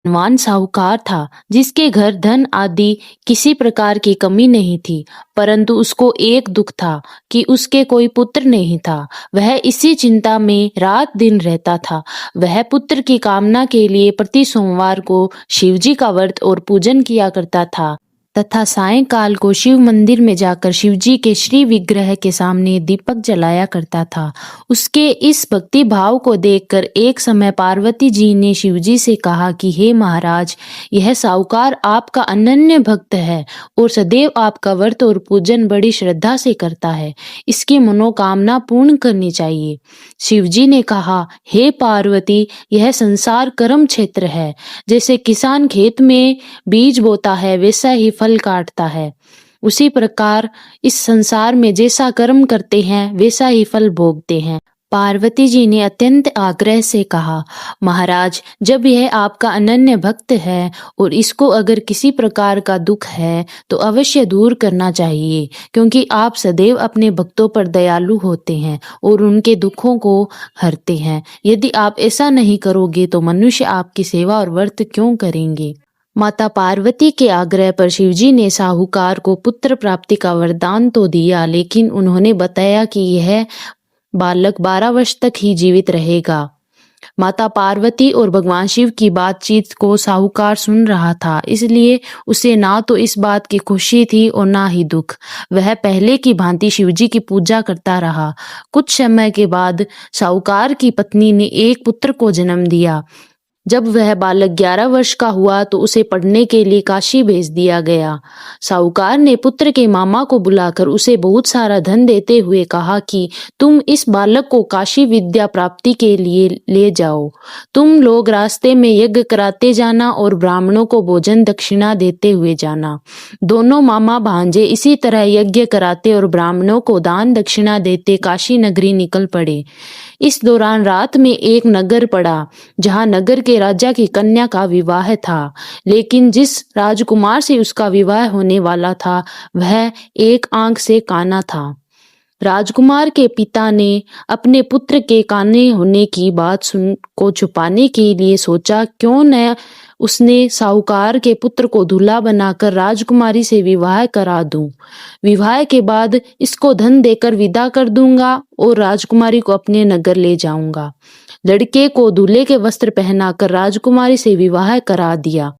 धनवान साहूकार था जिसके घर धन आदि किसी प्रकार की कमी नहीं थी, परंतु उसको एक दुख था कि उसके कोई पुत्र नहीं था। वह इसी चिंता में रात दिन रहता था। वह पुत्र की कामना के लिए प्रति सोमवार को शिवजी का व्रत और पूजन किया करता था तथा सायंकाल को शिव मंदिर में जाकर शिवजी के श्री विग्रह के सामने दीपक जलाया करता था। उसके इस भक्ति भाव को देखकर एक समय पार्वती जी ने शिवजी से कहा कि हे महाराज, यह साहूकार आपका अनन्य भक्त है और सदैव आपका व्रत और पूजन बड़ी श्रद्धा से करता है। इसकी मनोकामना पूर्ण करनी चाहिए। शिवजी ने कहा, हे पार्वती, यह संसार कर्म क्षेत्र है। जैसे किसान खेत में बीज बोता है वैसा ही फल काटता है, उसी प्रकार इस संसार में जैसा कर्म करते हैं वैसा ही फल भोगते हैं। पार्वती जी ने अत्यंत आग्रह से कहा, महाराज, जब यह आपका अनन्य भक्त है और इसको अगर किसी प्रकार का दुख है तो अवश्य दूर करना चाहिए, क्योंकि आप सदैव अपने भक्तों पर दयालु होते हैं और उनके दुखों को हरते हैं। यदि आप ऐसा नहीं करोगे तो मनुष्य आपकी सेवा और व्रत क्यों करेंगे। माता पार्वती के आग्रह पर शिवजी ने साहूकार को पुत्र प्राप्ति का वरदान तो दिया, लेकिन उन्होंने बताया कि यह बालक 12 वर्ष तक ही जीवित रहेगा। माता पार्वती और भगवान शिव की बातचीत को साहूकार सुन रहा था, इसलिए उसे ना तो इस बात की खुशी थी और ना ही दुख। वह पहले की भांति शिवजी की पूजा करता रहा। कुछ समय के बाद साहूकार की पत्नी ने एक पुत्र को जन्म दिया। जब वह बालक 11 वर्ष का हुआ तो उसे पढ़ने के लिए काशी भेज दिया गया। साहूकार ने पुत्र के मामा को बुलाकर उसे बहुत सारा धन देते हुए कहा कि तुम इस बालक को काशी विद्या प्राप्ति के लिए ले जाओ। तुम लोग रास्ते में यज्ञ कराते जाना और ब्राह्मणों को भोजन दक्षिणा देते हुए जाना। दोनों मामा भांजे इसी तरह यज्ञ कराते और ब्राह्मणों को दान दक्षिणा देते काशी नगरी निकल पड़े। इस दौरान रात में एक नगर पड़ा जहां नगर के राजा की कन्या का विवाह था, लेकिन जिस राजकुमार से उसका विवाह होने वाला था वह एक आंख से काना था। राजकुमार के पिता ने अपने पुत्र के काने होने की बात सुन को छुपाने के लिए सोचा, क्यों न उसने साहूकार के पुत्र को दूल्हा बनाकर राजकुमारी से विवाह करा दूं। विवाह के बाद इसको धन देकर विदा कर दूंगा और राजकुमारी को अपने नगर ले जाऊंगा। लड़के को दूल्हे के वस्त्र पहनाकर राजकुमारी से विवाह करा दिया।